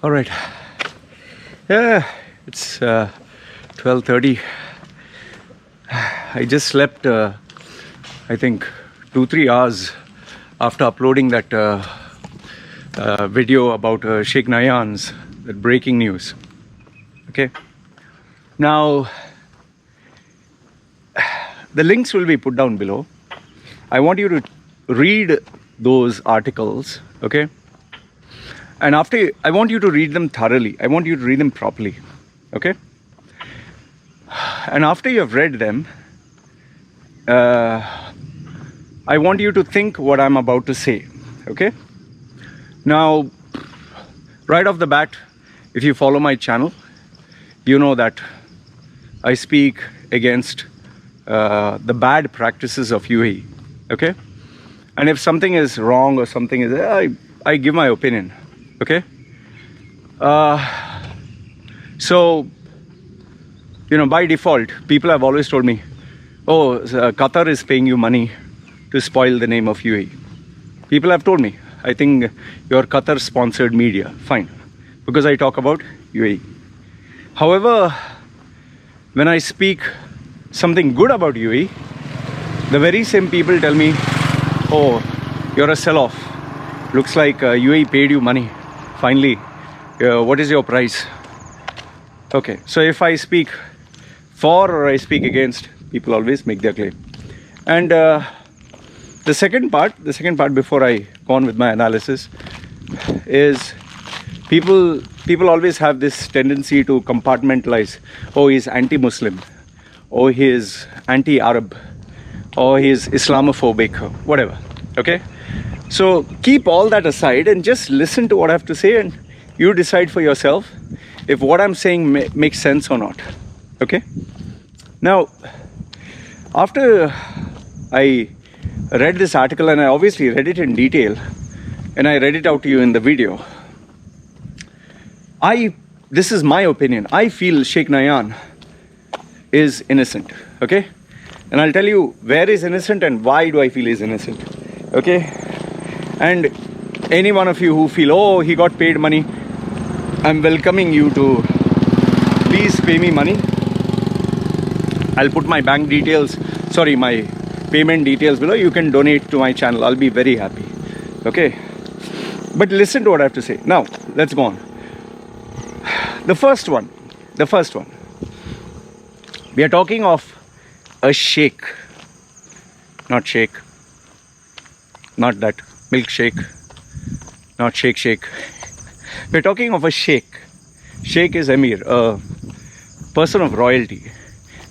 All right. Yeah, it's 12:30. I just slept, I think, 2-3 hours after uploading that video about Sheikh Nahyan's, that breaking news. Okay. Now, the links will be put down below. I want you to read those articles, okay? And after, I want you to read them thoroughly. I want you to read them properly, okay? And after you have read them, I want you to think what I'm about to say, okay? Now, right off the bat, if you follow my channel, you know that I speak against the bad practices of UAE, okay? And if something is wrong or something is, I give my opinion, okay? So, you know, by default, people have always told me, oh, Qatar is paying you money to spoil the name of UAE. People have told me, I think you're Qatar-sponsored media. Fine, because I talk about UAE. However, when I speak something good about UAE, the very same people tell me, oh, you're a sell-off. Looks like UAE paid you money. Finally, what is your price? Okay, so if I speak for or I speak against, people always make their claim. And the second part before I go on with my analysis is people always have this tendency to compartmentalize. Oh, he's anti-Muslim. Oh, he is anti-Arab. Or he is Islamophobic, whatever, okay? So keep all that aside and just listen to what I have to say, and you decide for yourself if what I'm saying makes sense or not, okay? Now, after I read this article, and I obviously read it in detail, and I read it out to you in the video, this is my opinion. I feel Sheikh Nahyan is innocent, okay? And I'll tell you where is innocent and why do I feel he's innocent, okay? And any one of you who feel, oh, he got paid money, I'm welcoming you to please pay me money. I'll put my bank details, my payment details below. You can donate to my channel. I'll be very happy, okay? But listen to what I have to say. Now, let's go on. The first one. We are talking of a sheikh, not shake, not that milkshake, not shake. We're talking of a sheikh. Sheikh is Emir, a person of royalty.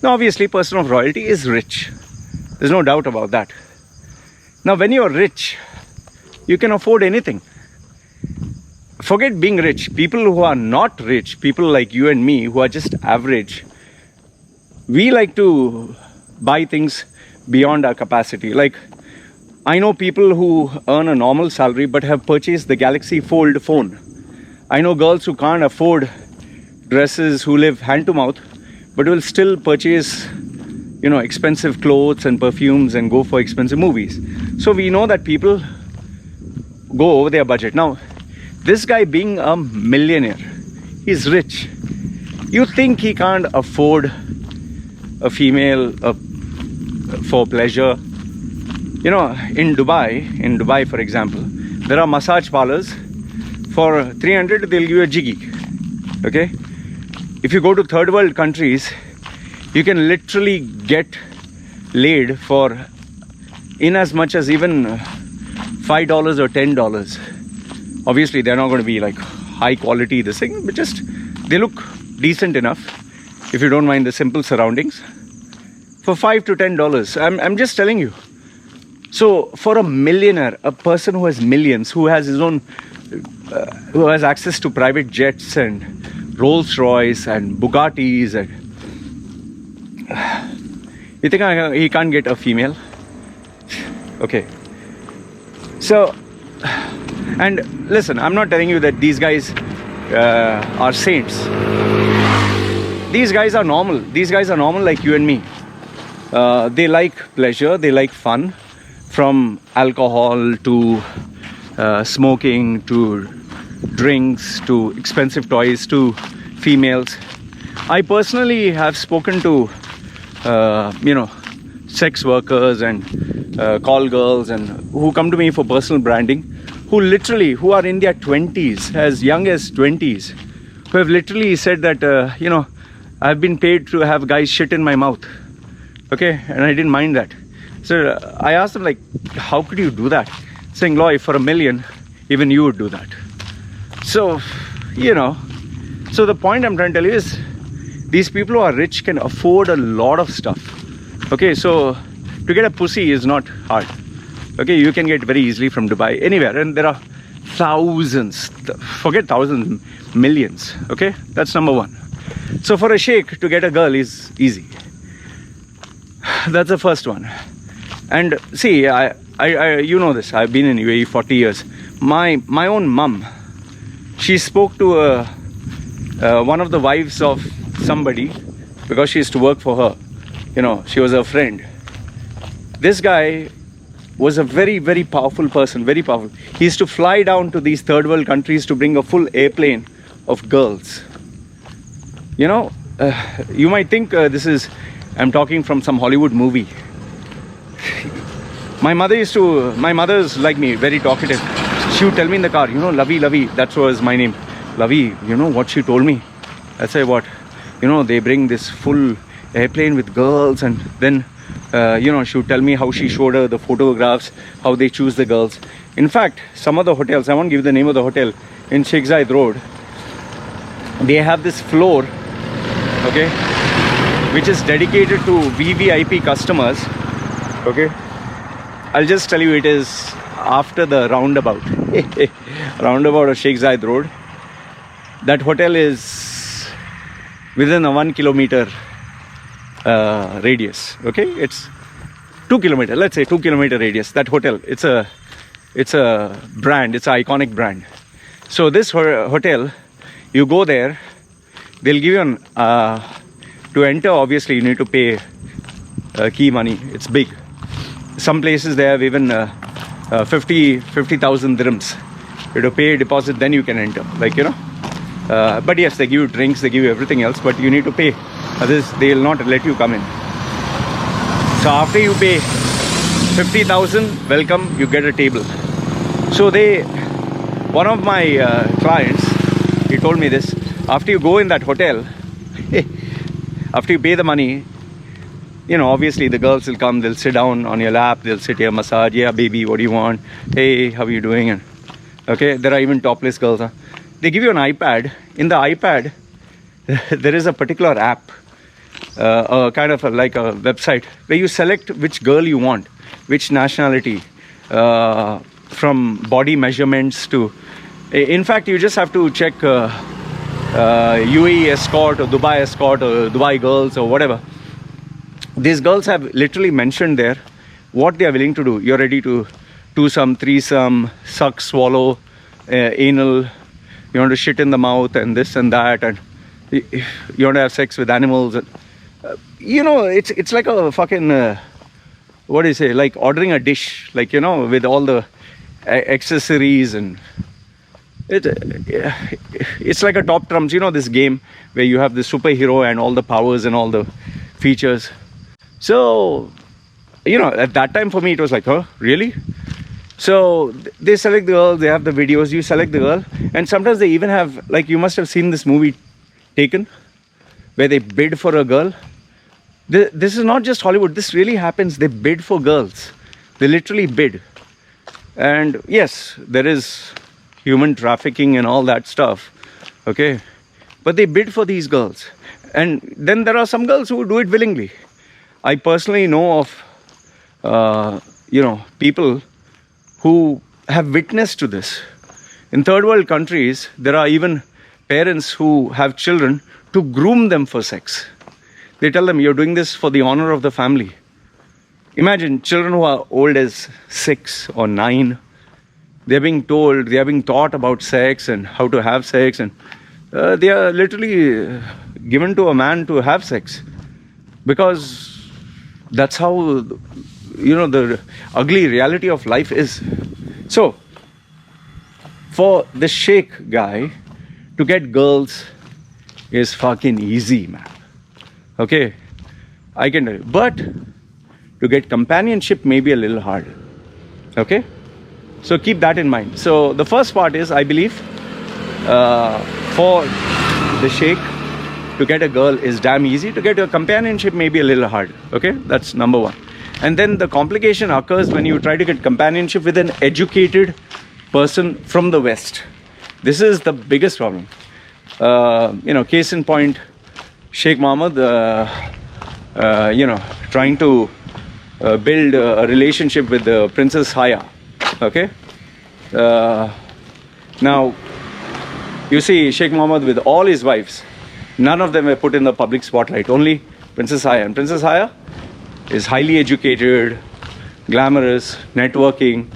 Now, obviously, person of royalty is rich. There's no doubt about that. Now, when you're rich, you can afford anything. Forget being rich. People who are not rich, people like you and me, who are just average, we like to buy things beyond our capacity. Like, I know people who earn a normal salary but have purchased the Galaxy Fold phone. I know girls who can't afford dresses, who live hand to mouth, but will still purchase, you know, expensive clothes and perfumes and go for expensive movies. So we know that people go over their budget. Now, this guy being a millionaire, he's rich. You think he can't afford a female for pleasure? You know, in Dubai, for example, there are massage parlors. For 300, they'll give you a jiggy, okay? If you go to third world countries, you can literally get laid for in as much as even $5 or $10. Obviously, they're not going to be like high quality, this thing, but just they look decent enough if you don't mind the simple surroundings. For $5 to $10, I'm just telling you. So for a millionaire, a person who has millions, who has his own, who has access to private jets and Rolls Royce and Bugattis, and you think he can't get a female? Okay. So, and listen, I'm not telling you that these guys are saints. These guys are normal. These guys are normal like you and me. They like pleasure, they like fun, from alcohol to smoking to drinks to expensive toys to females. I personally have spoken to, sex workers and call girls and who come to me for personal branding, who are in their 20s, as young as 20s, who have literally said that, I've been paid to have guys shit in my mouth. Okay, and I didn't mind that. So I asked them, like, how could you do that? Saying, Loy, for $1 million, even you would do that. So, so the point I'm trying to tell you is, these people who are rich can afford a lot of stuff. Okay, so to get a pussy is not hard. Okay, you can get very easily from Dubai, anywhere, and there are thousands, forget thousands, millions. Okay, that's number one. So for a sheikh to get a girl is easy. That's the first one. And see, I you know this, I've been in UAE 40 years. My own mum, she spoke to one of the wives of somebody, because she used to work for her. She was her friend. This guy was a very, very powerful person, very powerful. He used to fly down to these third world countries to bring a full airplane of girls. You might think I'm talking from some Hollywood movie. My mother's like me, very talkative. She would tell me in the car, Lavi, that was my name. Lavi, what she told me? I say, what? They bring this full airplane with girls, and then, she would tell me how she showed her the photographs, how they choose the girls. In fact, some of the hotels, I won't give the name of the hotel, in Sheikh Zayed Road, they have this floor, okay, which is dedicated to VVIP customers, okay. I'll just tell you, it is after the roundabout of Sheikh Zayed Road. That hotel is within a 1 kilometer radius, okay. It's 2 kilometer, let's say 2 kilometer radius. That hotel, it's a brand, it's an iconic brand. So this hotel, you go there, they'll give you to enter, obviously you need to pay key money. It's big. Some places they have even 50,000 dirhams. You have to pay a deposit, then you can enter, but yes, they give you drinks, they give you everything else, but you need to pay. Others, they will not let you come in. So after you pay 50,000, welcome, you get a table. So one of my clients, he told me this, after you go in that hotel, after you pay the money, obviously the girls will come, they'll sit down on your lap, they'll sit here, massage, yeah baby, what do you want? Hey, how are you doing? And okay, there are even topless girls. Huh? They give you an iPad. In the iPad, there is a particular app, kind of like a website, where you select which girl you want, which nationality, from body measurements to... In fact, you just have to check UAE escort or Dubai escort or Dubai girls or whatever. These girls have literally mentioned there what they are willing to do. You're ready to do some threesome, suck, swallow, anal, you want to shit in the mouth and this and that, and you want to have sex with animals. And, it's like a fucking, what do you say, like ordering a dish, with all the accessories, and it's like a top trumps, this game where you have the superhero and all the powers and all the features. So, at that time for me, it was like, huh, really? So they select the girl, they have the videos, you select the girl, and sometimes they even have, you must have seen this movie Taken, where they bid for a girl. This is not just Hollywood, this really happens. They bid for girls. They literally bid. And yes, there is human trafficking and all that stuff, okay? But they bid for these girls. And then there are some girls who do it willingly. I personally know of, people who have witnessed to this. In third world countries, there are even parents who have children to groom them for sex. They tell them, you're doing this for the honor of the family. Imagine children who are old as 6 or 9. They're being told, they are being taught about sex and how to have sex, and they are literally given to a man to have sex, because that's how the ugly reality of life is. So For the sheikh guy to get girls is fucking easy, man. Okay, I can tell you. But to get companionship may be a little hard. Okay, so keep that in mind. So the first part is, I believe, for the sheikh to get a girl is damn easy. To get a companionship may be a little hard. Okay, that's number one. And then the complication occurs when you try to get companionship with an educated person from the West. This is the biggest problem. Case in point, Sheikh Mohammed, trying to build a relationship with Princess Haya. Okay. Now, you see Sheikh Mohammed with all his wives, none of them were put in the public spotlight. Only Princess Haya. And Princess Haya is highly educated, glamorous, networking,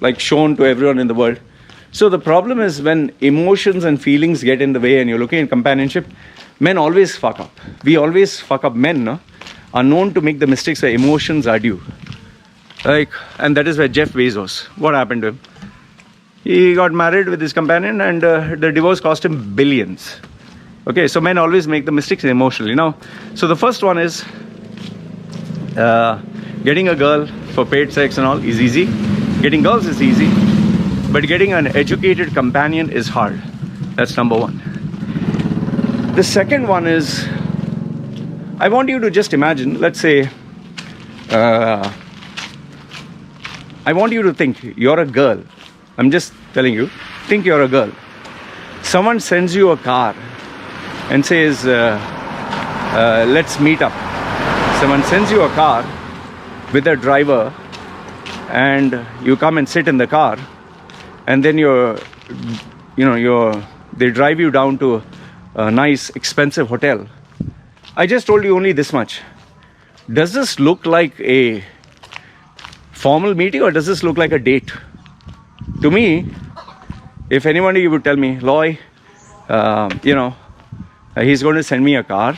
like shown to everyone in the world. So the problem is when emotions and feelings get in the way and you're looking at companionship, men always fuck up. We always fuck up. Men are known to make the mistakes where emotions are due. And that is where Jeff Bezos, what happened to him? He got married with his companion and the divorce cost him billions. Okay, so men always make the mistakes emotionally. Now, so the first one is getting a girl for paid sex and all is easy. Getting girls is easy. But getting an educated companion is hard. That's number one. The second one is, I want you to just imagine, let's say, I want you to think you're a girl. I'm just telling you, think you're a girl. Someone sends you a car and says, let's meet up. Someone sends you a car with a driver and you come and sit in the car and then they drive you down to a nice expensive hotel. I just told you only this much. Does this look like a formal meeting or does this look like a date? To me, if anybody would tell me, Loy, he's going to send me a car,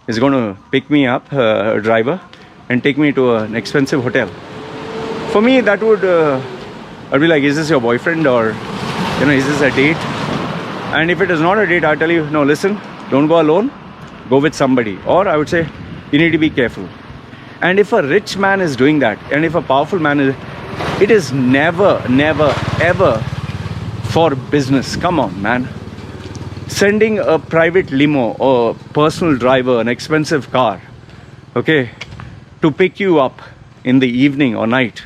he's going to pick me up, a driver, and take me to an expensive hotel. For me, that would, I'd be like, is this your boyfriend or, is this a date? And if it is not a date, I'll tell you, no, listen, don't go alone, go with somebody. Or I would say, you need to be careful. And if a rich man is doing that, and if a powerful man is, it is never, ever for business. Come on, man. Sending a private limo or personal driver, an expensive car, okay, to pick you up in the evening or night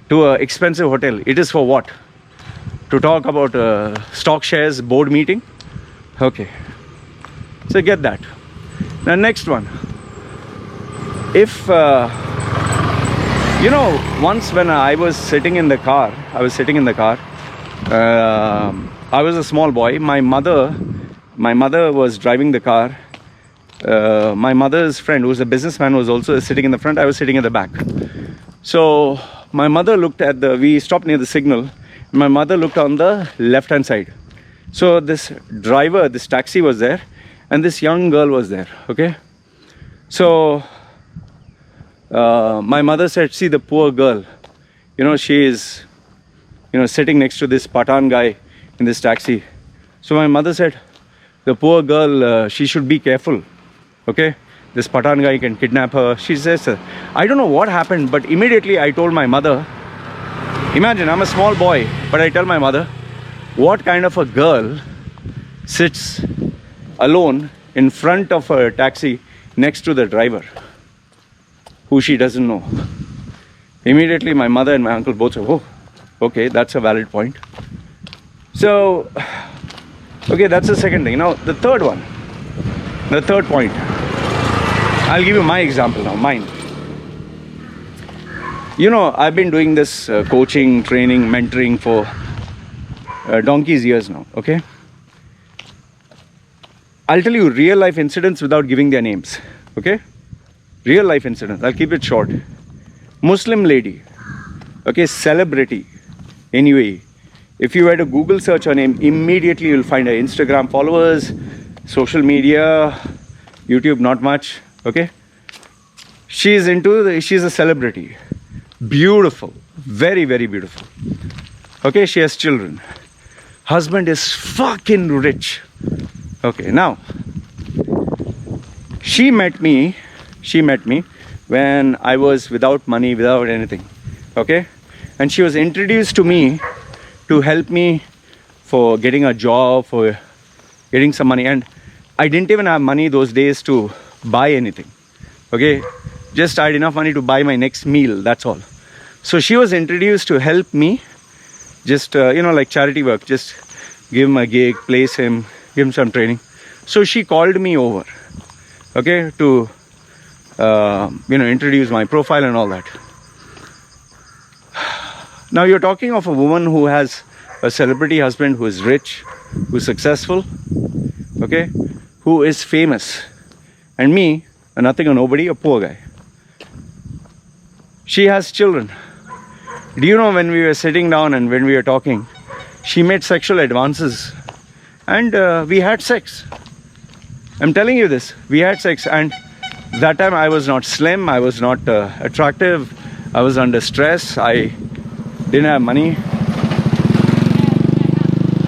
to an expensive hotel, it is for what? To talk about stock shares board meeting? Okay. So get that. The next one. If, once when I was sitting in the car, I was a small boy. My mother was driving the car. My mother's friend, who was a businessman, was also sitting in the front. I was sitting at the back. So my mother looked at we stopped near the signal. My mother looked on the left-hand side. So this driver, this taxi was there, and this young girl was there, okay? So my mother said, see the poor girl, she is, sitting next to this Pathan guy in this taxi. So my mother said, the poor girl, she should be careful, okay? This Pathan guy can kidnap her. She says, I don't know what happened, but immediately I told my mother, imagine, I'm a small boy, but I tell my mother, what kind of a girl sits alone in front of a taxi next to the driver who she doesn't know? Immediately my mother and my uncle both said, oh, okay, that's a valid point. So, okay, that's the second thing. Now, the third point. I'll give you my example now, mine. I've been doing this coaching, training, mentoring for donkey's years now, okay? I'll tell you real life incidents without giving their names, okay? Real life incidents, I'll keep it short. Muslim lady, okay, celebrity in UAE. If you were to Google search her name, immediately you'll find her Instagram followers, social media, YouTube, not much, okay? She's a celebrity. Beautiful, very, very beautiful. Okay, she has children. Husband is fucking rich. Okay, now she met me when I was without money, without anything. Okay, and she was introduced to me to help me for getting a job, for getting some money. And I didn't even have money those days to buy anything. Okay, just I had enough money to buy my next meal, that's all. So she was introduced to help me, just like charity work, just give him a gig, place him, give him some training. So she called me over, okay, to introduce my profile and all that. Now you're talking of a woman who has a celebrity husband, who is rich, who's successful, okay, who is famous, and me, a nothing or nobody, a poor guy. She has children. Do you know, when we were sitting down and when we were talking, she made sexual advances, and we had sex. I'm telling you this, we had sex. And that time I was not slim, I was not attractive, I was under stress, I didn't have money.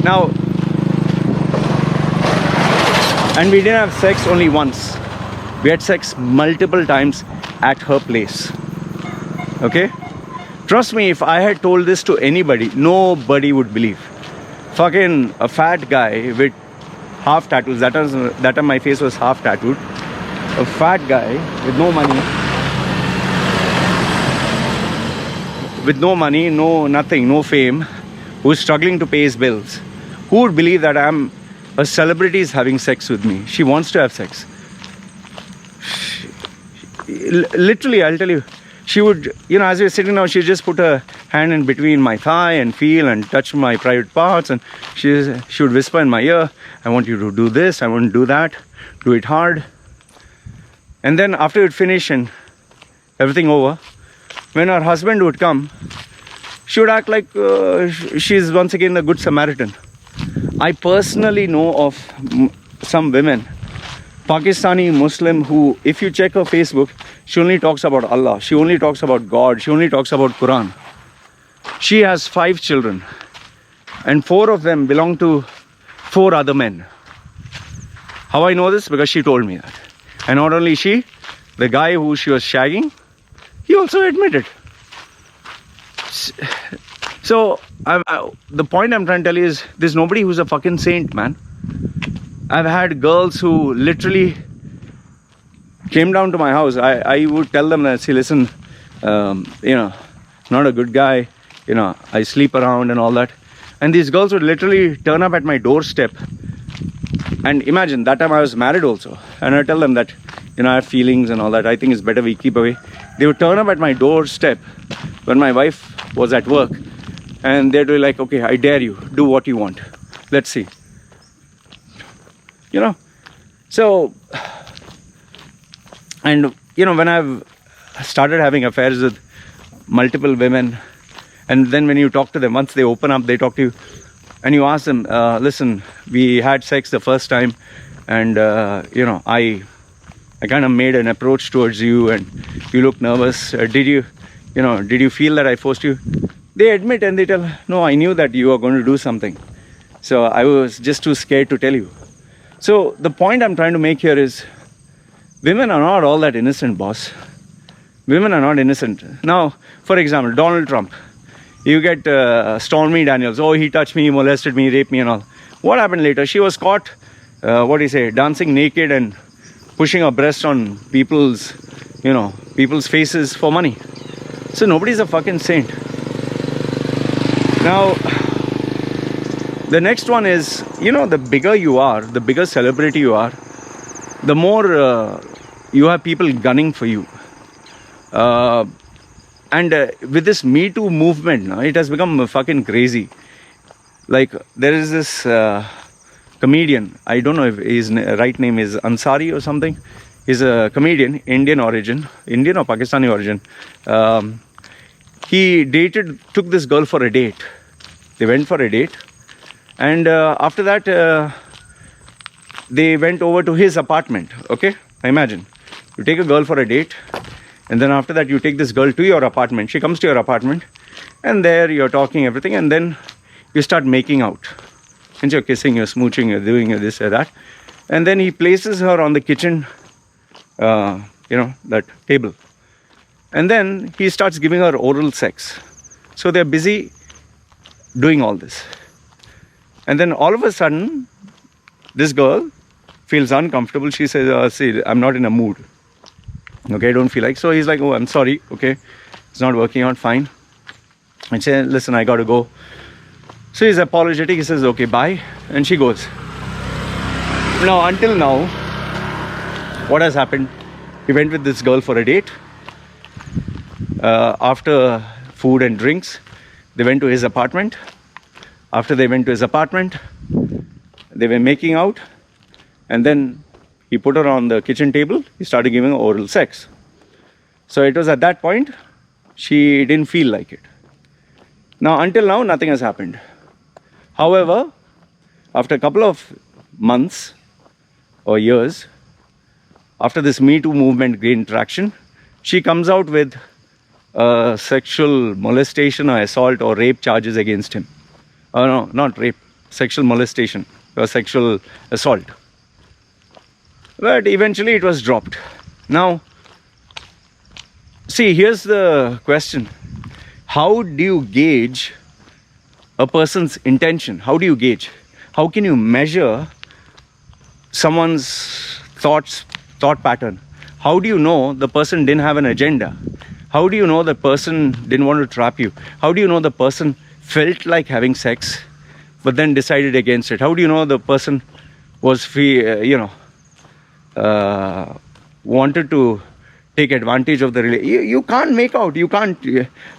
Now, and we didn't have sex only once. We had sex multiple times at her place. Okay? Trust me, if I had told this to anybody, nobody would believe. Fucking a fat guy with half tattoos. That time my face was half tattooed. A fat guy with no money, no nothing, no fame, who's struggling to pay his bills. Who would believe that a celebrity is having sex with me? She wants to have sex. Literally, I'll tell you, she would, as we were sitting down, she just put her hand in between my thigh and feel and touch my private parts, and she would whisper in my ear, I want you to do this, I want to do that, do it hard. And then after it finished and everything over, when her husband would come, she would act like she's once again a good Samaritan. I personally know of some women, Pakistani Muslim, who, if you check her Facebook, she only talks about Allah, she only talks about God, she only talks about Quran. She has 5 children, and 4 of them belong to 4 other men. How I know this? Because she told me that. And not only she, the guy who she was shagging, he also admitted. So the point I'm trying to tell you is, there's nobody who's a fucking saint, man. I've had girls who literally came down to my house. I would tell them that, see, listen, not a good guy, I sleep around and all that. And these girls would literally turn up at my doorstep. And imagine, that time I was married also. And I tell them that, I have feelings and all that. I think it's better we keep away. They would turn up at my doorstep when my wife was at work. And they'd be like, okay, I dare you, do what you want. Let's see. So, and when I've started having affairs with multiple women, and then when you talk to them, once they open up, they talk to you, and you ask them, listen, we had sex the first time, and I kind of made an approach towards you, and you look nervous. Did you feel that I forced you? They admit and they tell, no, I knew that you were going to do something, so I was just too scared to tell you. So the point I'm trying to make here is, women are not all that innocent, boss. Women are not innocent. Now, for example, Donald Trump. You get Stormy Daniels. Oh, he touched me, he molested me, raped me and all. What happened later? She was caught, dancing naked and pushing her breast on people's faces for money. So nobody's a fucking saint. Now, the next one is, the bigger you are, the bigger celebrity you are, the more you have people gunning for you. And with this Me Too movement, it has become fucking crazy. Like, there is this comedian, I don't know if his right name is Ansari or something. He's a comedian, Indian or Pakistani origin. He took this girl for a date. They went for a date. And after that, they went over to his apartment. Okay? Imagine, you take a girl for a date, and then after that you take this girl to your apartment. She comes to your apartment, And there you're talking everything, and then you start making out. And you're kissing, you're smooching, you're doing this or that. And then he places her on the kitchen, that table. And then he starts giving her oral sex. So they're busy doing all this. And then all of a sudden, this girl feels uncomfortable. She says, see, I'm not in a mood. Okay, I don't feel like. So he's like, oh, I'm sorry. Okay, it's not working out, fine. And she says, listen, I got to go. So he's apologetic. He says, okay, bye. And she goes. Now, until now, what has happened? He went with this girl for a date. After food and drinks, they went to his apartment. After they went to his apartment, they were making out. And then he put her on the kitchen table. He started giving her oral sex. So it was at that point, she didn't feel like it. Now, until now, nothing has happened. However, after a couple of months or years, after this Me Too movement gained traction, she comes out with sexual molestation or assault or rape charges against him. No, not rape, sexual molestation or sexual assault. But eventually it was dropped. Now, see, here's the question. How do you gauge a person's intention? How do you gauge? How can you measure someone's thought pattern? How do you know the person didn't have an agenda? How do you know the person didn't want to trap you? How do you know the person felt like having sex but then decided against it? How do you know the person was wanted to take advantage of the relationship? You can't make out. You can't,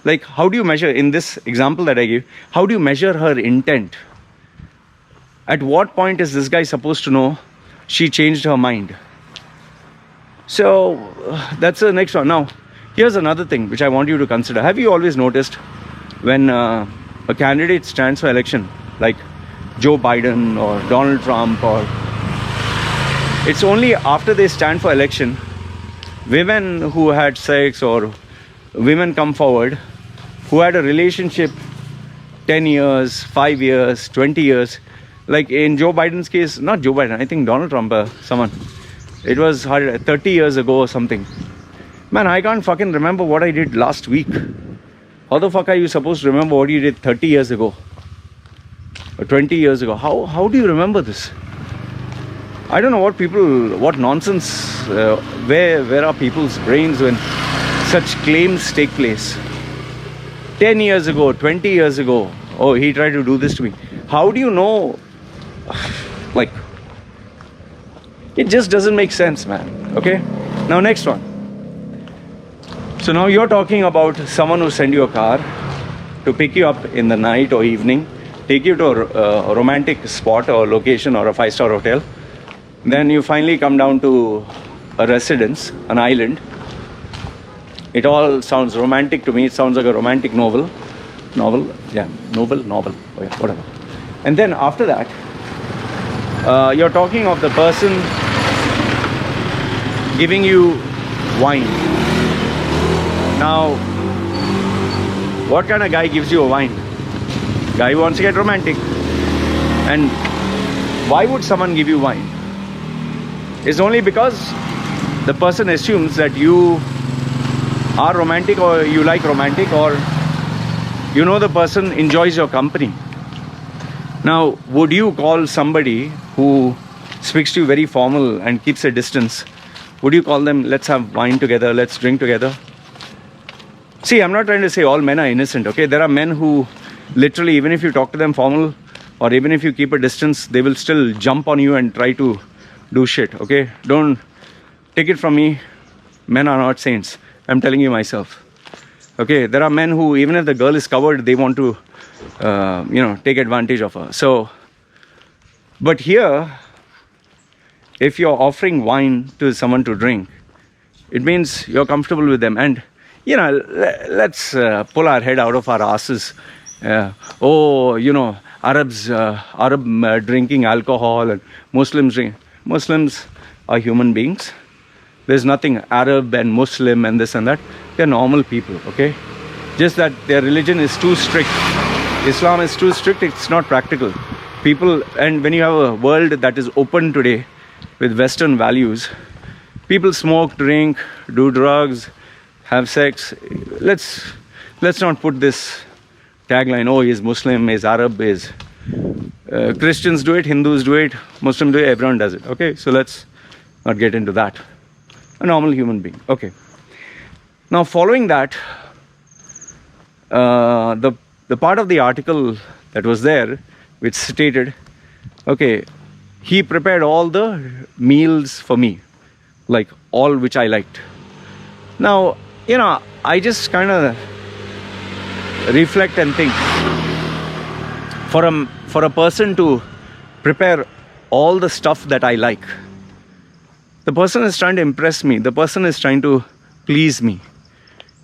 like, how do you measure, in this example that I gave, how do you measure her intent? At what point is this guy supposed to know she changed her mind? So that's the next one. Now, here's another thing which I want you to consider. Have you always noticed when a candidate stands for election, like Joe Biden or Donald Trump, or it's only after they stand for election, women who had sex or women come forward who had a relationship 10 years, 5 years, 20 years. Like in Joe Biden's case, not Joe Biden, I think Donald Trump, someone. It was 30 years ago or something. Man, I can't fucking remember what I did last week. How the fuck are you supposed to remember what you did 30 years ago? Or 20 years ago? How do you remember this? I don't know what nonsense, where are people's brains when such claims take place? 10 years ago, 20 years ago, oh, he tried to do this to me. How do you know? Like, it just doesn't make sense, man. Okay? Now, next one. So now you're talking about someone who sent you a car to pick you up in the night or evening, take you to a romantic spot or location or a 5-star hotel. Then you finally come down to a residence, an island. It all sounds romantic to me. It sounds like a romantic novel. Oh yeah, whatever. And then after that, you're talking of the person giving you wine. Now, what kind of guy gives you a wine? Guy wants to get romantic. And why would someone give you wine? It's only because the person assumes that you are romantic or you like romantic, or you know the person enjoys your company. Now, would you call somebody who speaks to you very formal and keeps a distance, would you call them, let's have wine together, let's drink together? See, I'm not trying to say all men are innocent, okay? There are men who literally, even if you talk to them formal or even if you keep a distance, they will still jump on you and try to do shit, okay? Don't take it from me. Men are not saints. I'm telling you myself. Okay, there are men who, even if the girl is covered, they want to, take advantage of her. So, but here, if you're offering wine to someone to drink, it means you're comfortable with them. And, let's pull our head out of our asses. Arab drinking alcohol and Muslims drink. Muslims are human beings. There's nothing Arab and Muslim and this and that. They're normal people, okay? Just that their religion is too strict. Islam is too strict, it's not practical. People, and when you have a world that is open today with Western values, people smoke, drink, do drugs, have sex. Let's not put this tagline, oh, he's Muslim, he's Arab, he's Christians do it, Hindus do it, Muslims do it, everyone does it. Okay, so let's not get into that. A normal human being. Okay. Now, following that, the part of the article that was there, which stated, okay, he prepared all the meals for me, like all which I liked. Now, I just kind of reflect and think, for a person to prepare all the stuff that I like, the person is trying to impress me, the person is trying to please me.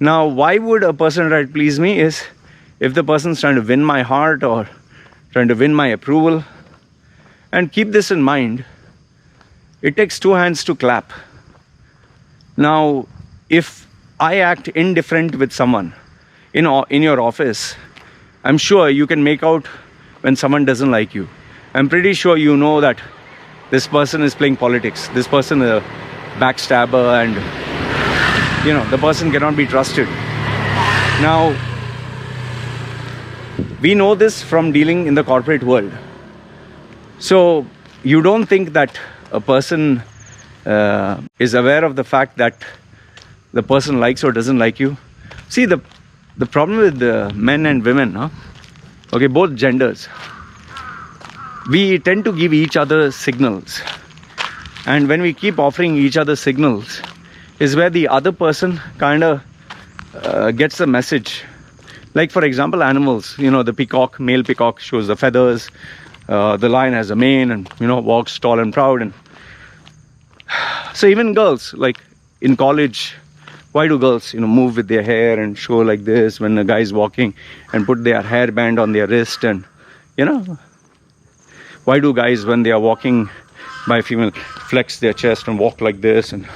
Now, why would a person try to please me is if the person is trying to win my heart or trying to win my approval. And keep this in mind, it takes two hands to clap. Now, if I act indifferent with someone in your office, I'm sure you can make out when someone doesn't like you. I'm pretty sure you know that this person is playing politics, this person is a backstabber, and the person cannot be trusted. Now, we know this from dealing in the corporate world. So you don't think that a person is aware of the fact that the person likes or doesn't like you. See, the problem with the men and women, okay, both genders, we tend to give each other signals. And when we keep offering each other signals, is where the other person kind of gets the message. Like, for example, animals, the peacock, male peacock shows the feathers, the lion has a mane and, walks tall and proud. And so even girls, like in college, why do girls, move with their hair and show like this when a guy is walking and put their hairband on their wrist? And, why do guys, when they are walking by a female, flex their chest and walk like this? And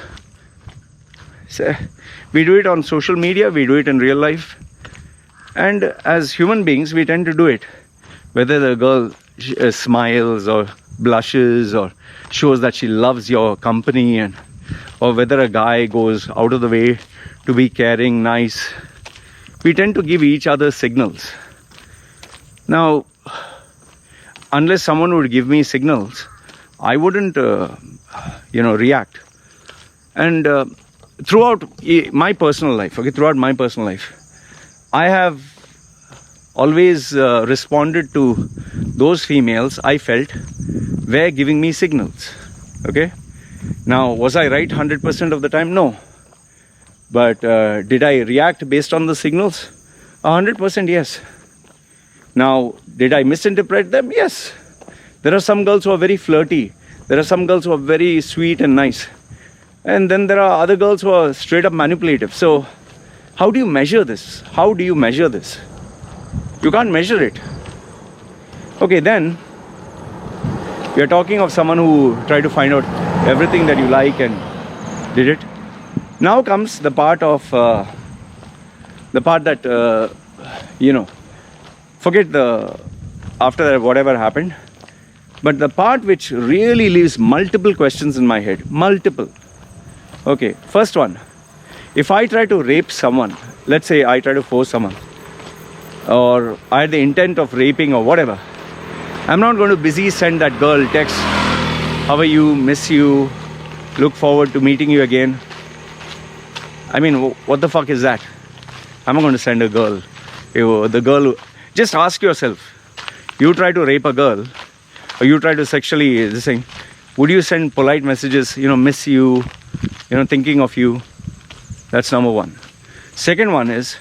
so we do it on social media, we do it in real life. And as human beings, we tend to do it. Whether the girl smiles or blushes or shows that she loves your company, or whether a guy goes out of the way to be caring, nice, we tend to give each other signals. Now, unless someone would give me signals, I wouldn't, react. And throughout my personal life, I have always responded to those females I felt were giving me signals. Okay? Now, was I right 100% of the time? No. But did I react based on the signals? 100% yes. Now, did I misinterpret them? Yes. There are some girls who are very flirty. There are some girls who are very sweet and nice. And then there are other girls who are straight up manipulative. So, how do you measure this? How do you measure this? You can't measure it. Okay, then we are talking of someone who tried to find out everything that you like and did it. Now comes the part that forget after that whatever happened, but the part which really leaves multiple questions in my head. Multiple. Okay, first one. If I try to rape someone, let's say I try to force someone, or I had the intent of raping or whatever, I'm not going to busy send that girl text, how are you, miss you, look forward to meeting you again. I mean, what the fuck is that? I'm not going to send a girl. Just ask yourself, you try to rape a girl, or you try to sexually, would you send polite messages, miss you, thinking of you? That's number one. Second one is,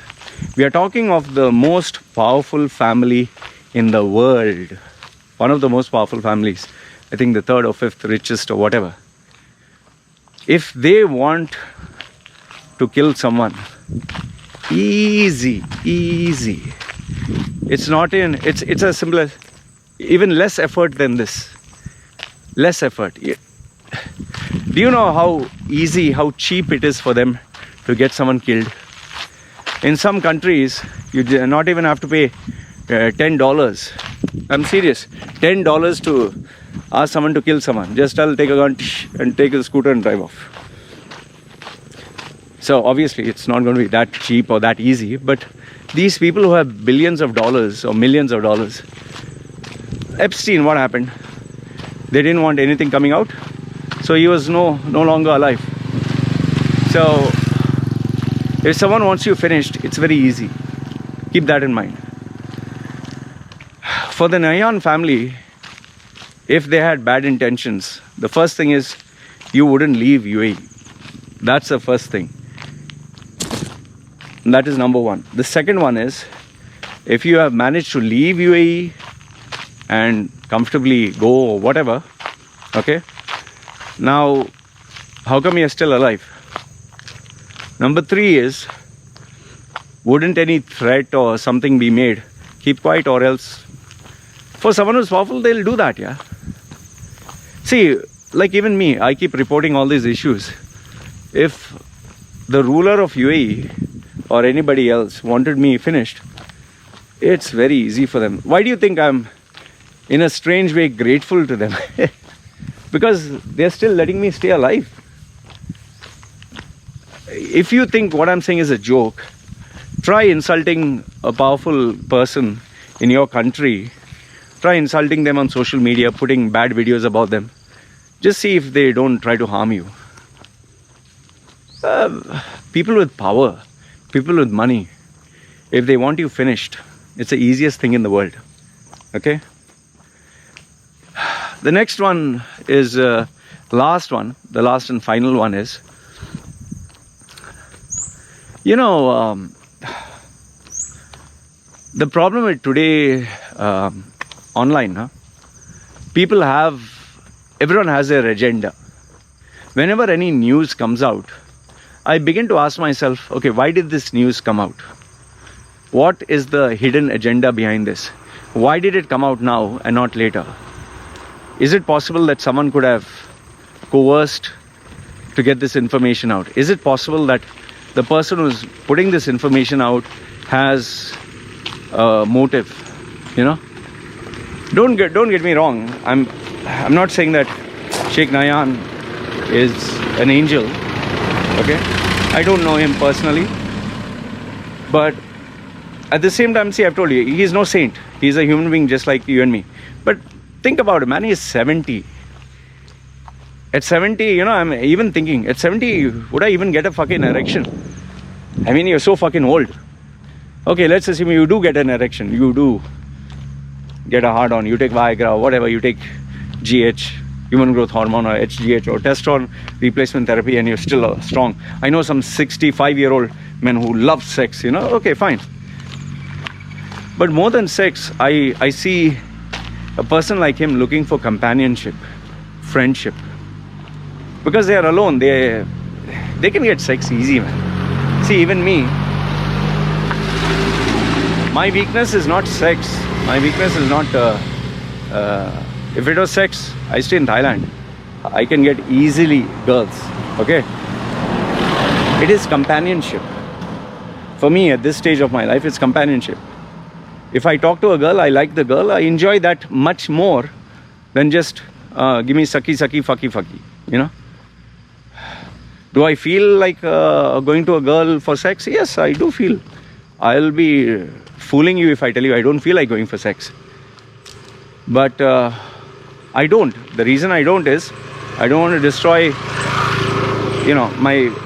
we are talking of the most powerful family in the world. One of the most powerful families. I think the third or fifth richest or whatever. If they want to kill someone, easy. It's a simpler, even less effort than this. Less effort. Do you know how easy, how cheap it is for them to get someone killed? In some countries, you not even have to pay $10. I'm serious. $10 to ask someone to kill someone. Just tell, take a gun and take a scooter and drive off. So obviously it's not going to be that cheap or that easy, but these people who have billions of dollars or millions of dollars, Epstein, what happened? They didn't want anything coming out, so he was no longer alive. So if someone wants you finished, it's very easy. Keep that in mind. For the Nahyan family, if they had bad intentions, the first thing is you wouldn't leave UAE. That's the first thing. That is number one. The second one is, if you have managed to leave UAE and comfortably go or whatever, okay, now how come you're still alive? Number three is, wouldn't any threat or something be made? Keep quiet, or else for someone who's powerful, they'll do that, yeah. See, like even me, I keep reporting all these issues. If the ruler of UAE or anybody else wanted me finished, it's very easy for them. Why do you think I'm, in a strange way, grateful to them? Because they're still letting me stay alive. If you think what I'm saying is a joke, try insulting a powerful person in your country. Try insulting them on social media, putting bad videos about them. Just see if they don't try to harm you. People with power, people with money, if they want you finished, it's the easiest thing in the world. Okay? The next one is, the last and final one is, you know, the problem with today online, everyone has their agenda. Whenever any news comes out, I begin to ask myself, okay, why did this news come out? What is the hidden agenda behind this? Why did it come out now and not later? Is it possible that someone could have coerced to get this information out? Is it possible that the person who's putting this information out has a motive? You know, don't get me wrong. I'm not saying that Sheikh Nahyan is an angel. Okay, I don't know him personally, but at the same time, see, I've told you, he's no saint. He's a human being just like you and me. But think about it, man. He's 70. At 70, you know, I'm even thinking, at 70, would I even get a fucking erection? I mean, you're so fucking old. Okay, let's assume you do get an erection. You do get a hard-on. You take Viagra or whatever. You take GH, human growth hormone, or HGH, or testosterone replacement therapy, and you're still strong. I know some 65-year-old men who love sex, you know. Okay, fine. But more than sex, I see a person like him looking for companionship, friendship. Because they are alone, they can get sex easy, man. See, even me, my weakness is not sex. My weakness is not, if it was sex, I stay in Thailand. I can get easily girls, okay? It is companionship. For me, at this stage of my life, it's companionship. If I talk to a girl, I like the girl, I enjoy that much more than just give me sucky, fucky, you know? Do I feel like going to a girl for sex? Yes, I do feel. I'll be fooling you if I tell you I don't feel like going for sex. But I don't. The reason I don't is I don't want to destroy, you know,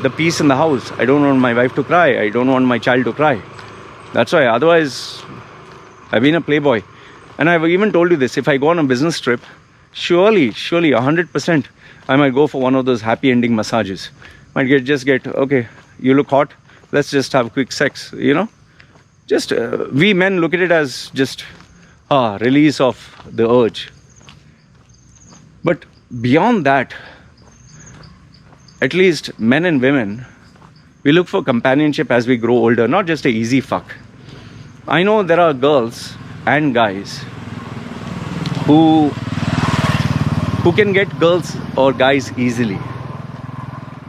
the peace in the house. I don't want my wife to cry. I don't want my child to cry. That's why. Otherwise, I've been a playboy. And I've even told you this. If I go on a business trip, surely, 100%, I might go for one of those happy ending massages. Might just get, okay, you look hot. Let's just have quick sex, you know. Just, we men look at it as just release of the urge. But beyond that, at least men and women, we look for companionship as we grow older, not just a easy fuck. I know there are girls and guys who can get girls or guys easily,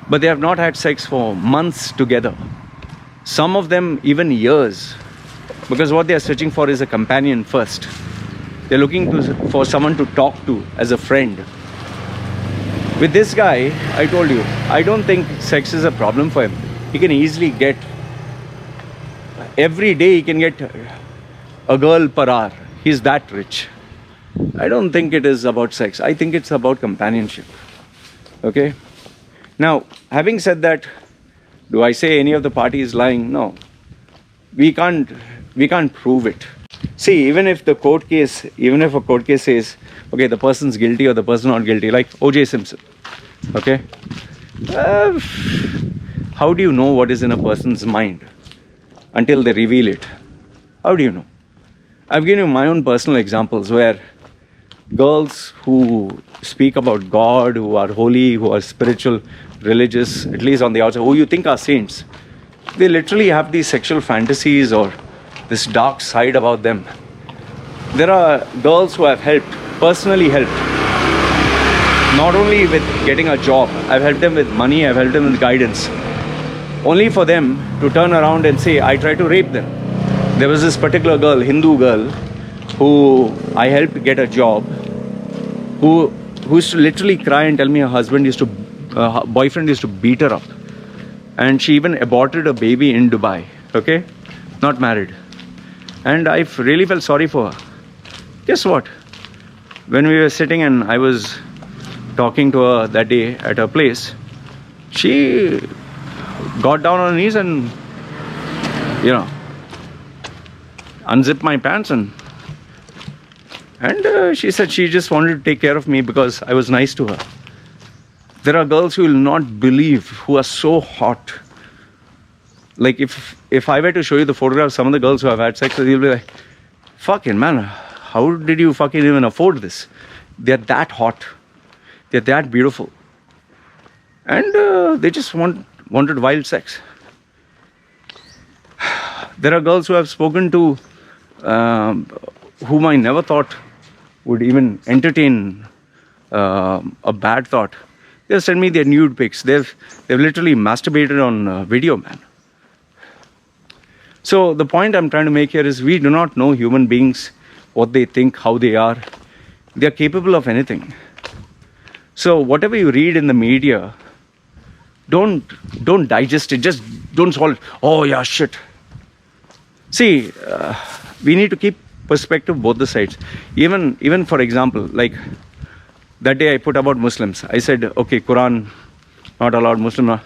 but they have not had sex for months together. Some of them even years, because what they are searching for is a companion first. They're looking for someone to talk to as a friend. With this guy, I told you, I don't think sex is a problem for him. He can easily get, every day he can get a girl per hour. He's that rich. I don't think it is about sex. I think it's about companionship. Okay? Now, having said that, do I say any of the party is lying? No. We can't prove it. See, even if a court case says, okay, the person's guilty or the person not guilty, like O.J. Simpson, okay? How do you know what is in a person's mind until they reveal it? How do you know? I've given you my own personal examples where girls who speak about God, who are holy, who are spiritual, religious, at least on the outside, who you think are saints, they literally have these sexual fantasies or this dark side about them. There are girls who have personally helped, not only with getting a job, I've helped them with money, I've helped them with guidance, only for them to turn around and say, I tried to rape them. There was this particular girl, Hindu girl, who I helped get a job, who used to literally cry and tell me her boyfriend used to beat her up. And she even aborted a baby in Dubai, okay? Not married. And I really felt sorry for her. Guess what? When we were sitting and I was talking to her that day at her place, she got down on her knees and, unzipped my pants and she said she just wanted to take care of me because I was nice to her. There are girls who will not believe, who are so hot. Like if I were to show you the photograph of some of the girls who have had sex, you'll be like, fucking man, how did you fucking even afford this? They're that hot. They're that beautiful. And they just wanted wild sex. There are girls who have spoken to whom I never thought would even entertain a bad thought. They send me their nude pics. They've literally masturbated on video, man. So the point I'm trying to make here is we do not know human beings, what they think, how they are. They are capable of anything. So whatever you read in the media, don't digest it. Just don't swallow it. Oh yeah, shit. See, we need to keep perspective both the sides. Even for example, like that day I put about Muslims. I said, okay, Quran not allowed, Muslim.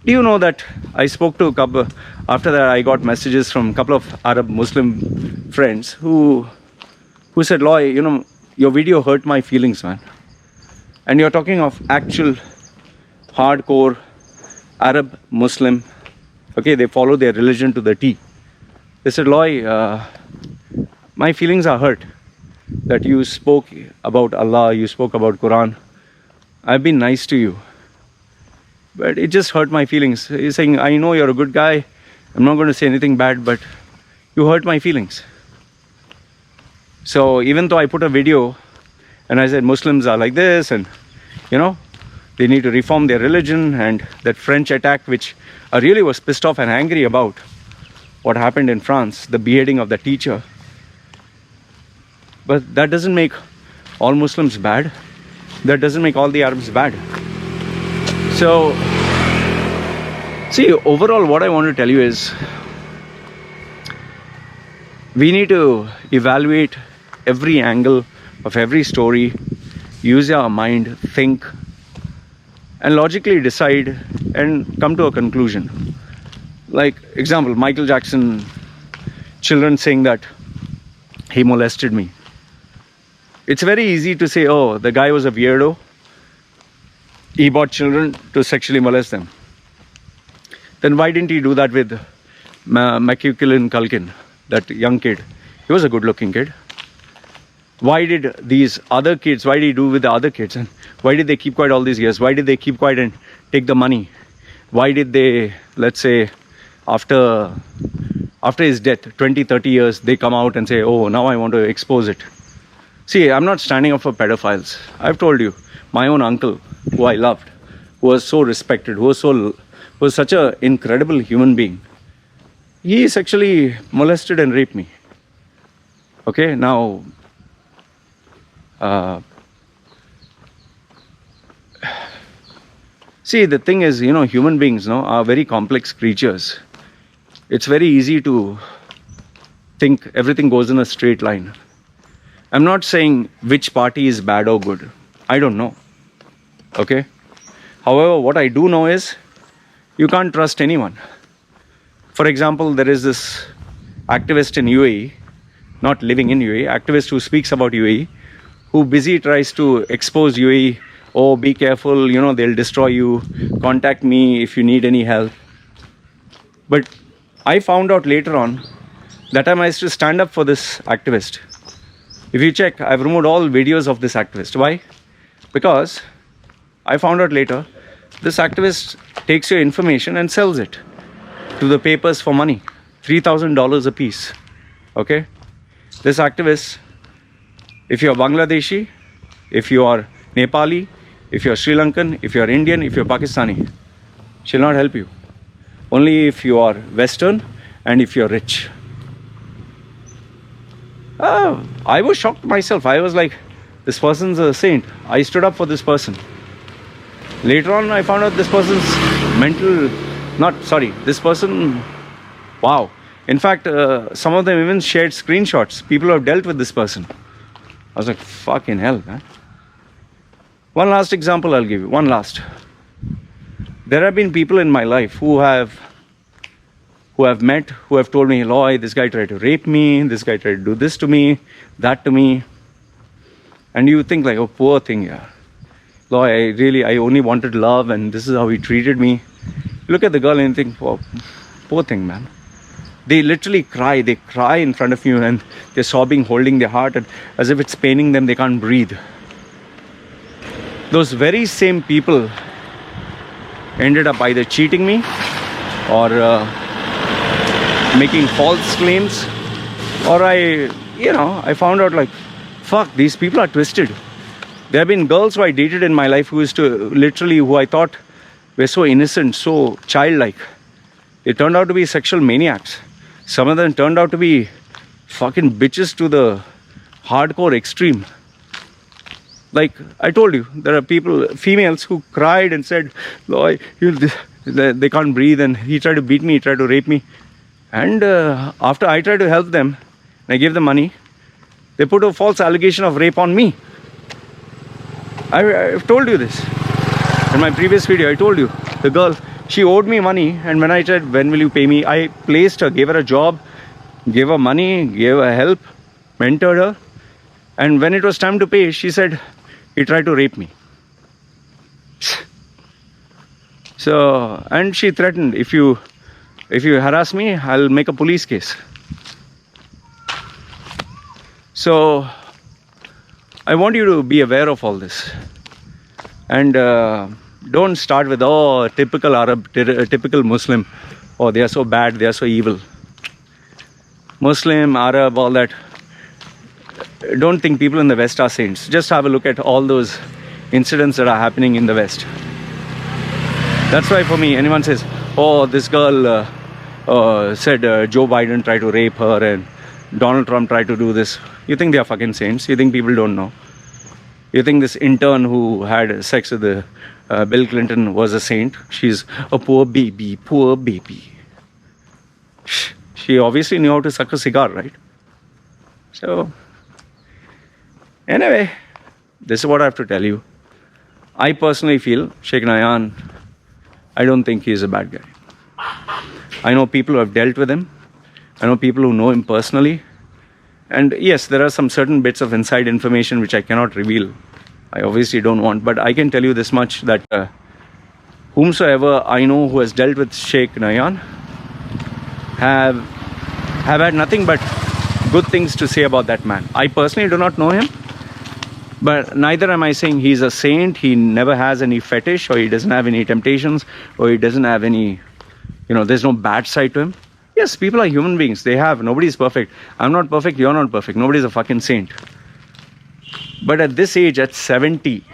Do you know that I spoke to a couple, after that I got messages from a couple of Arab Muslim friends who said, Loy, your video hurt my feelings, man. And you're talking of actual hardcore Arab Muslim. Okay, they follow their religion to the T. They said, Loy, my feelings are hurt that you spoke about Allah, you spoke about Quran. I've been nice to you, but it just hurt my feelings. He's saying, I know you're a good guy. I'm not going to say anything bad, but you hurt my feelings. So even though I put a video and I said Muslims are like this and, they need to reform their religion, and that French attack, which I really was pissed off and angry about, what happened in France, the beheading of the teacher. But that doesn't make all Muslims bad. That doesn't make all the Arabs bad. So, see, overall what I want to tell you is we need to evaluate every angle of every story, use our mind, think, and logically decide and come to a conclusion. Like, example, Michael Jackson, children saying that he molested me. It's very easy to say, oh, the guy was a weirdo. He bought children to sexually molest them. Then why didn't he do that with Macaulay Culkin, that young kid? He was a good-looking kid. Why did these other kids, why did he do with the other kids? And why did they keep quiet all these years? Why did they keep quiet and take the money? Why did they, let's say, after his death, 20, 30 years, they come out and say, oh, now I want to expose it. See, I'm not standing up for pedophiles. I've told you, my own uncle, who I loved, who was so respected, who was such an incredible human being. he sexually molested and raped me. Okay, now see, the thing is, human beings, are very complex creatures. It's very easy to think everything goes in a straight line. I'm not saying which party is bad or good. I don't know. Okay? However, what I do know is you can't trust anyone. For example, there is this activist in UAE, not living in UAE, activist who speaks about UAE, who busy tries to expose UAE. Oh, be careful, they'll destroy you. Contact me if you need any help. But I found out later on that time I used to stand up for this activist. If you check, I've removed all videos of this activist. Why? Because I found out later, this activist takes your information and sells it to the papers for money. $3,000 a piece. Okay? This activist, if you're Bangladeshi, if you are Nepali, if you're Sri Lankan, if you're Indian, if you're Pakistani, she'll not help you. Only if you are Western and if you're rich. I was shocked myself. I was like, this person's a saint. I stood up for this person. Later on, I found out this person's this person, wow. In fact, some of them even shared screenshots. People who have dealt with this person. I was like, fucking hell, man. One last example I'll give you. One last. There have been people in my life who have met, who have told me, Loy, this guy tried to rape me, this guy tried to do this to me, that to me. And you think like, oh, poor thing, yeah. Loy, I only wanted love and this is how he treated me. You look at the girl and you think, oh, poor thing, man. They literally cry. They cry in front of you and they're sobbing, holding their heart, and as if it's paining them, they can't breathe. Those very same people ended up either cheating me or making false claims, or I found out like, fuck, these people are twisted. There have been girls who I dated in my life who I thought were so innocent, so childlike. They turned out to be sexual maniacs. Some of them turned out to be fucking bitches to the hardcore extreme. Like I told you, there are females who cried and said, Loy, they can't breathe, and he tried to beat me, he tried to rape me. And after I tried to help them, and I gave them money, they put a false allegation of rape on me. I've told you this. In my previous video, I told you, the girl, she owed me money, and when I said, when will you pay me, I placed her, gave her a job, gave her money, gave her help, mentored her. And when it was time to pay, she said, he tried to rape me. So, and she threatened, if you harass me, I'll make a police case. So, I want you to be aware of all this. And don't start with, oh, typical Arab, typical Muslim. Oh, they are so bad, they are so evil. Muslim, Arab, all that. Don't think people in the West are saints. Just have a look at all those incidents that are happening in the West. That's why for me, anyone says, oh, this girl said Joe Biden tried to rape her and Donald Trump tried to do this. You think they are fucking saints? You think people don't know? You think this intern who had sex with Bill Clinton was a saint? She's a poor baby, poor baby. She obviously knew how to suck a cigar, right? So, anyway, this is what I have to tell you. I personally feel Sheikh Nahyan, I don't think he is a bad guy. I know people who have dealt with him. I know people who know him personally. And yes, there are some certain bits of inside information which I cannot reveal. I obviously don't want, but I can tell you this much, that whomsoever I know who has dealt with Sheikh Nahyan have had nothing but good things to say about that man. I personally do not know him, but neither am I saying he's a saint. He never has any fetish, or he doesn't have any temptations, or he doesn't have any, there's no bad side to him. Yes, people are human beings. Nobody's perfect. I'm not perfect, you're not perfect. Nobody's a fucking saint. But at this age, at 70,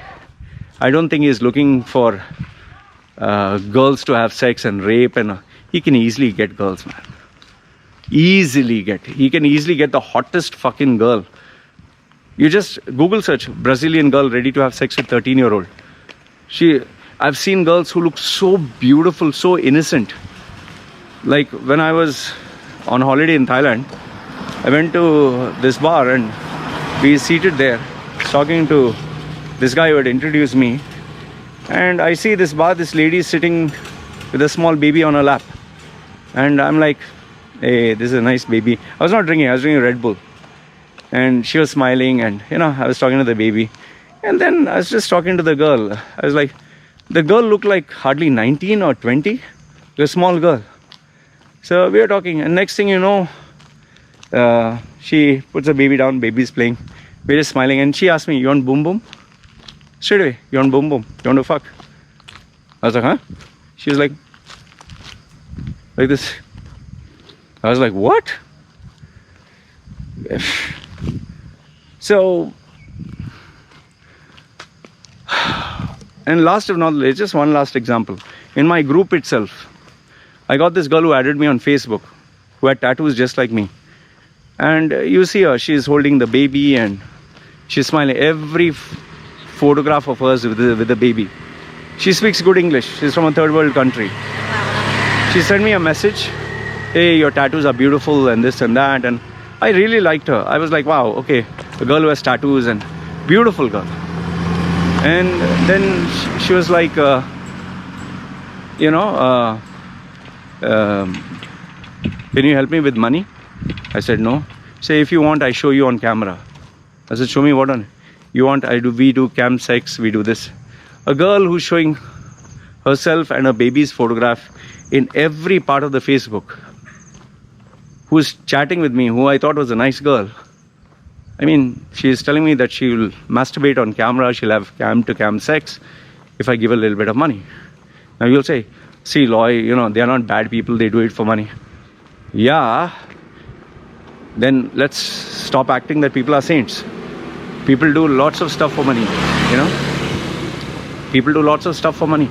I don't think he's looking for girls to have sex and rape, and he can easily get girls, man. He can easily get the hottest fucking girl. You just Google search Brazilian girl ready to have sex with 13-year-old. I've seen girls who look so beautiful, so innocent. Like when I was on holiday in Thailand, I went to this bar and we seated there, talking to this guy who had introduced me. And I see this bar, this lady is sitting with a small baby on her lap. And I'm like, hey, this is a nice baby. I was not drinking, I was drinking Red Bull. And she was smiling and, I was talking to the baby. And then I was just talking to the girl. I was like, the girl looked like hardly 19 or 20. A small girl. So we were talking, and next thing you know, she puts the baby down, baby's playing. We're just smiling, and she asked me, you want boom boom? Straight away, you want boom boom? You want to fuck? I was like, huh? She was like this. I was like, what? So, and last of not least, just one last example. In my group itself, I got this girl who added me on Facebook, who had tattoos just like me. And you see her, she's holding the baby and she's smiling. Every photograph of hers with the baby. She speaks good English. She's from a third world country. She sent me a message. Hey, your tattoos are beautiful and this and that. And I really liked her. I was like, wow, okay. A girl who has tattoos and beautiful girl. And then she was like, can you help me with money? I said no. Say, if you want, I show you on camera. I said, show me what on? You want? We do cam sex, we do this. A girl who's showing herself and her baby's photograph in every part of the Facebook, who's chatting with me, who I thought was a nice girl. I mean, she's telling me that she will masturbate on camera, she'll have cam-to-cam sex if I give a little bit of money. Now you'll say, see, Loy, they are not bad people, they do it for money. Yeah, then let's stop acting that people are saints. People do lots of stuff for money, People do lots of stuff for money.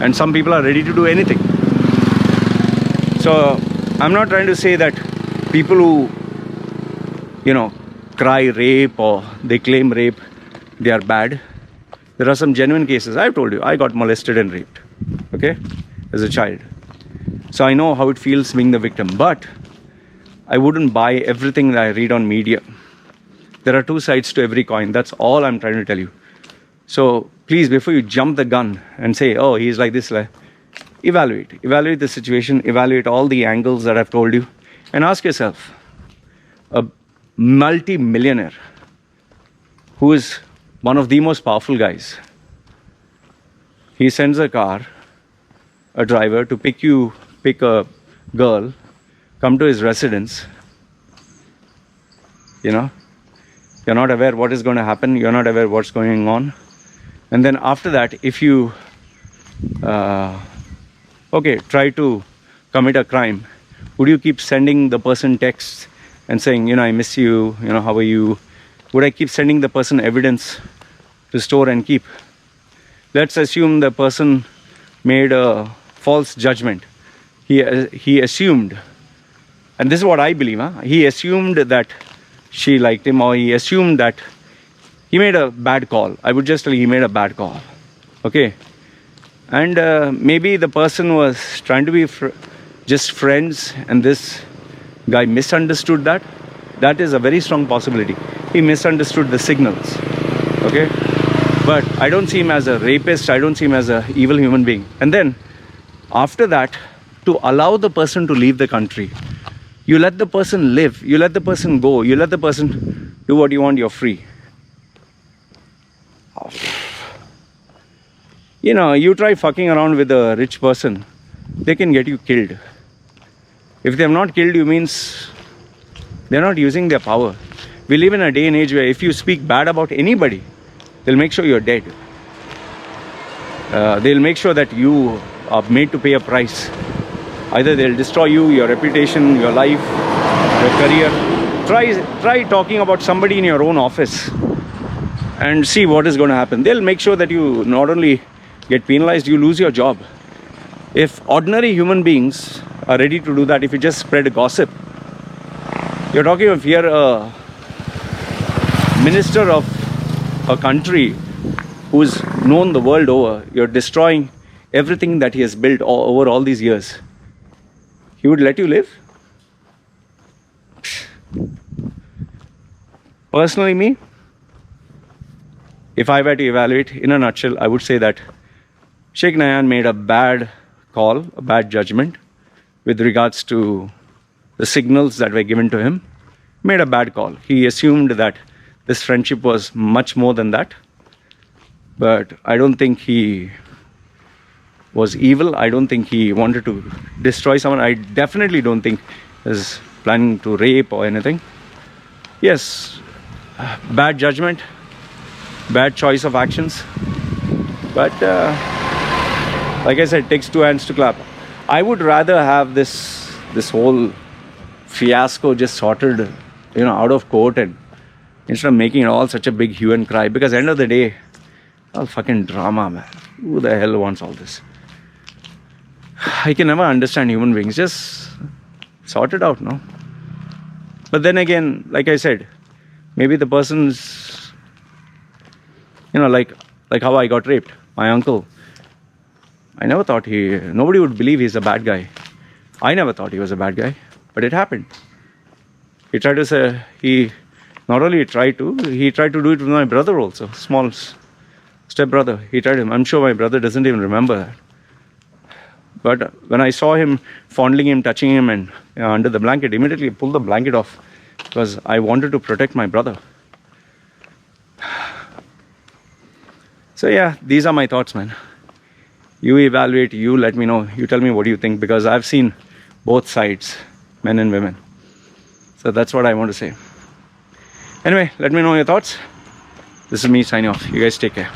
And some people are ready to do anything. So, I'm not trying to say that people who, cry rape or they claim rape, they are bad. There are some genuine cases. I've told you, I got molested and raped, okay, as a child. So I know how it feels being the victim, but I wouldn't buy everything that I read on media. There are two sides to every coin. That's all I'm trying to tell you. So please, before you jump the gun and say, oh, he's like this, evaluate the situation, evaluate all the angles that I've told you, and ask yourself, a multi-millionaire who is one of the most powerful guys, he sends a driver to pick a girl, come to his residence. You're not aware what is going to happen, you're not aware what's going on. And then after that, if you try to commit a crime, would you keep sending the person texts and saying, I miss you, how are you? Would I keep sending the person evidence to store and keep? Let's assume the person made a false judgment. He assumed, and this is what I believe, he assumed that she liked him, or he assumed that he made a bad call. I would just tell you, he made a bad call. Okay? And maybe the person was trying to be just friends, and this guy misunderstood that. That is a very strong possibility. He misunderstood the signals. Okay? But I don't see him as a rapist. I don't see him as an evil human being. And then, after that, to allow the person to leave the country, you let the person live. You let the person go. You let the person do what you want. You're free. You try fucking around with a rich person, they can get you killed. If they have not killed you, means they're not using their power. We live in a day and age where if you speak bad about anybody, they'll make sure you're dead. They'll make sure that you are made to pay a price. Either they'll destroy you, your reputation, your life, your career. Try talking about somebody in your own office and see what is going to happen. They'll make sure that you not only get penalized, you lose your job. If ordinary human beings are ready to do that if you just spread gossip. You're talking of here a minister of a country who's known the world over. You're destroying everything that he has built over all these years. He would let you live? Personally, me, if I were to evaluate in a nutshell, I would say that Sheikh Nahyan made a bad call, a bad judgment with regards to the signals that were given to him. Made a bad call. He assumed that this friendship was much more than that. But I don't think he was evil. I don't think he wanted to destroy someone. I definitely don't think he was planning to rape or anything. Yes, bad judgment, bad choice of actions. But like I said, it takes two hands to clap. I would rather have this whole fiasco just sorted, out of court, and instead of making it all such a big hue and cry. Because at the end of the day, all fucking drama, man. Who the hell wants all this? I can never understand human beings. Just sort it out, no? But then again, like I said, maybe the person's, like how I got raped. My uncle. I never thought nobody would believe he's a bad guy. I never thought he was a bad guy, but it happened. He tried to say, he tried to do it with my brother also, small step brother. He tried him. I'm sure my brother doesn't even remember that. But when I saw him fondling him, touching him, and under the blanket, immediately pulled the blanket off because I wanted to protect my brother. So yeah, these are my thoughts, man. You evaluate, you let me know, you tell me what you think, because I've seen both sides, men and women. So that's what I want to say. Anyway, let me know your thoughts. This is me signing off. You guys take care.